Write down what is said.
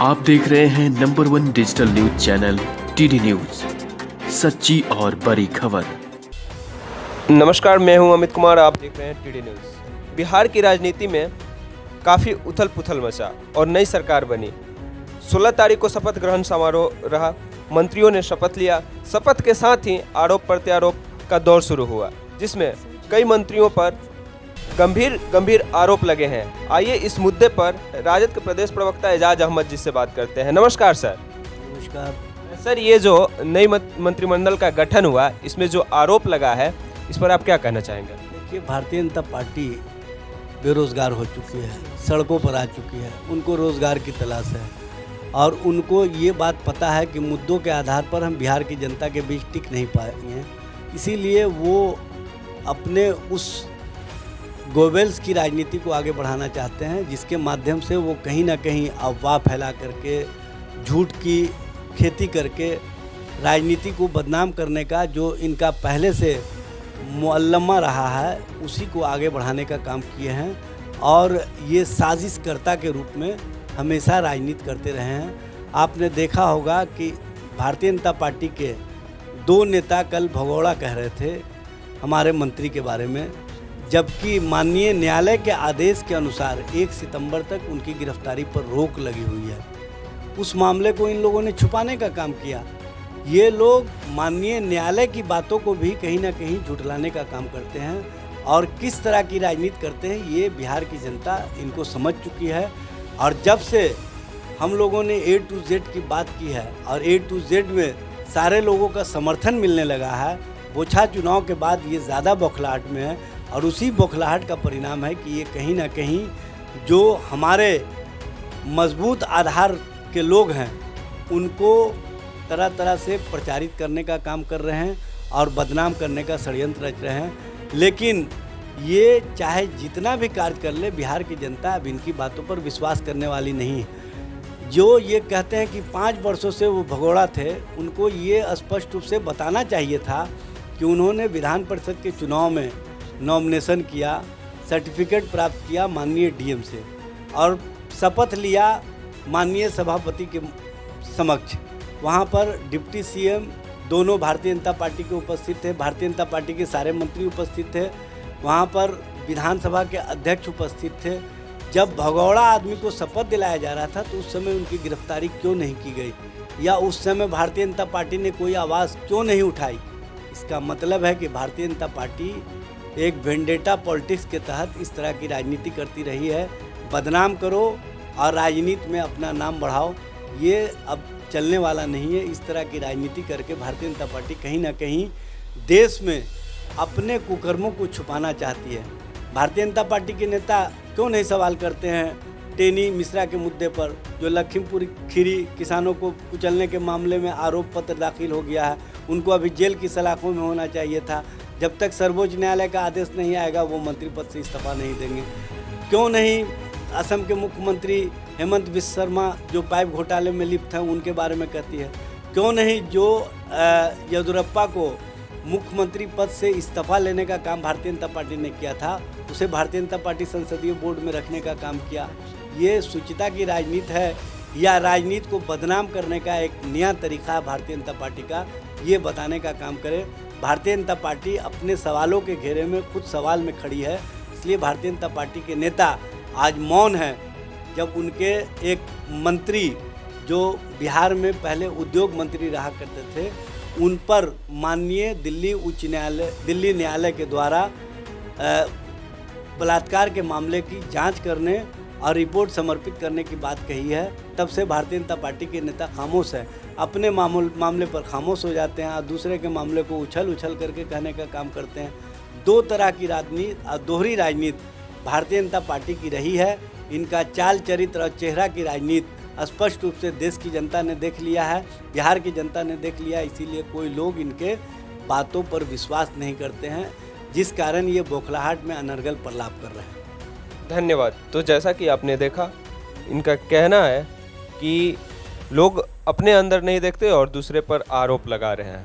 आप देख रहे हैं number 1 digital news channel TD news, सच्ची और बड़ी खबर। नमस्कार, मैं हूं अमित कुमार, आप देख रहे हैं टीडी न्यूज। बिहार की राजनीति में काफ़ी उथल पुथल मचा और नई सरकार बनी। 16 तारीख को शपथ ग्रहण समारोह रहा, मंत्रियों ने शपथ लिया। शपथ के साथ ही आरोप प्रत्यारोप का दौर शुरू हुआ, जिसमें कई मंत्रियों पर गंभीर आरोप लगे हैं। आइए इस मुद्दे पर राजद के प्रदेश प्रवक्ता एजाज अहमद जी से बात करते हैं। नमस्कार सर। नमस्कार सर, ये जो नई मंत्रिमंडल का गठन हुआ, इसमें जो आरोप लगा है, इस पर आप क्या कहना चाहेंगे? देखिए, भारतीय जनता पार्टी बेरोजगार हो चुकी है, सड़कों पर आ चुकी है, उनको रोजगार की तलाश है और उनको ये बात पता है कि मुद्दों के आधार पर हम बिहार की जनता के बीच टिक नहीं पाएंगे हैं। इसीलिए वो अपने उस गोबेल्स की राजनीति को आगे बढ़ाना चाहते हैं, जिसके माध्यम से वो कहीं ना कहीं अफवाह फैला करके, झूठ की खेती करके राजनीति को बदनाम करने का जो इनका पहले से मुअल्लमा रहा है, उसी को आगे बढ़ाने का काम किए हैं और ये साजिशकर्ता के रूप में हमेशा राजनीति करते रहे हैं। आपने देखा होगा कि भारतीय जनता पार्टी के 2 नेता कल भगोड़ा कह रहे थे हमारे मंत्री के बारे में, जबकि माननीय न्यायालय के आदेश के अनुसार 1 सितंबर तक उनकी गिरफ्तारी पर रोक लगी हुई है। उस मामले को इन लोगों ने छुपाने का काम किया। ये लोग माननीय न्यायालय की बातों को भी कहीं ना कहीं झुठलाने का काम करते हैं और किस तरह की राजनीति करते हैं ये बिहार की जनता इनको समझ चुकी है। और जब से हम लोगों ने A to Z की बात की है और A to Z में सारे लोगों का समर्थन मिलने लगा है, बोछा चुनाव के बाद ये ज़्यादा बौखलाहट में है और उसी बौखलाहट का परिणाम है कि ये कहीं ना कहीं जो हमारे मजबूत आधार के लोग हैं उनको तरह तरह से प्रचारित करने का काम कर रहे हैं और बदनाम करने का षड्यंत्र रच रहे हैं। लेकिन ये चाहे जितना भी कार्य कर ले, बिहार की जनता अब इनकी बातों पर विश्वास करने वाली नहीं है। जो ये कहते हैं कि 5 वर्षों से वो भगोड़ा थे, उनको ये स्पष्ट रूप से बताना चाहिए था कि उन्होंने विधान परिषद के चुनाव में नॉमिनेशन किया, सर्टिफिकेट प्राप्त किया माननीय डीएम से और शपथ लिया माननीय सभापति के समक्ष। वहाँ पर डिप्टी सीएम दोनों भारतीय जनता पार्टी के उपस्थित थे, भारतीय जनता पार्टी के सारे मंत्री उपस्थित थे, वहाँ पर विधानसभा के अध्यक्ष उपस्थित थे। जब भगौड़ा आदमी को शपथ दिलाया जा रहा था तो उस समय उनकी गिरफ्तारी क्यों नहीं की गई या उस समय भारतीय जनता पार्टी ने कोई आवाज़ क्यों नहीं उठाई? इसका मतलब है कि भारतीय जनता पार्टी एक वेंडेटा पॉलिटिक्स के तहत इस तरह की राजनीति करती रही है। बदनाम करो और राजनीति में अपना नाम बढ़ाओ, ये अब चलने वाला नहीं है। इस तरह की राजनीति करके भारतीय जनता पार्टी कहीं ना कहीं देश में अपने कुकर्मों को छुपाना चाहती है। भारतीय जनता पार्टी के नेता क्यों नहीं सवाल करते हैं टेनी मिश्रा के मुद्दे पर, जो लखीमपुर खीरी किसानों को कुचलने के मामले में आरोप पत्र दाखिल हो गया है, उनको अभी जेल की सलाखों में होना चाहिए था। जब तक सर्वोच्च न्यायालय का आदेश नहीं आएगा वो मंत्री पद से इस्तीफा नहीं देंगे। क्यों नहीं असम के मुख्यमंत्री हेमंत बिस्वा शर्मा जो पाइप घोटाले में लिप्त हैं उनके बारे में कहती है? क्यों नहीं जो येदियुरप्पा को मुख्यमंत्री पद से इस्तीफा लेने का काम भारतीय जनता पार्टी ने किया था, उसे भारतीय जनता पार्टी संसदीय बोर्ड में रखने का काम किया? ये शुचिता की राजनीति है या राजनीति को बदनाम करने का एक नया तरीका है भारतीय जनता पार्टी का, ये बताने का काम करे। भारतीय जनता पार्टी अपने सवालों के घेरे में खुद सवाल में खड़ी है, इसलिए भारतीय जनता पार्टी के नेता आज मौन हैं। जब उनके एक मंत्री जो बिहार में पहले उद्योग मंत्री रहा करते थे, उन पर माननीय दिल्ली न्यायालय के द्वारा बलात्कार के मामले की जांच करने और रिपोर्ट समर्पित करने की बात कही है, तब से भारतीय जनता पार्टी के नेता खामोश है। अपने मामले पर खामोश हो जाते हैं और दूसरे के मामले को उछल करके कहने का काम करते हैं। 2 तरह की राजनीति और दोहरी राजनीति भारतीय जनता पार्टी की रही है। इनका चाल चरित्र और चेहरा की राजनीति स्पष्ट रूप से देश की जनता ने देख लिया है, बिहार की जनता ने देख लिया। इसीलिए कोई लोग इनके बातों पर विश्वास नहीं करते हैं, जिस कारण ये बौखलाहट में अनर्गल प्रलाप कर रहे हैं। धन्यवाद। तो जैसा कि आपने देखा, इनका कहना है कि लोग अपने अंदर नहीं देखते और दूसरे पर आरोप लगा रहे हैं।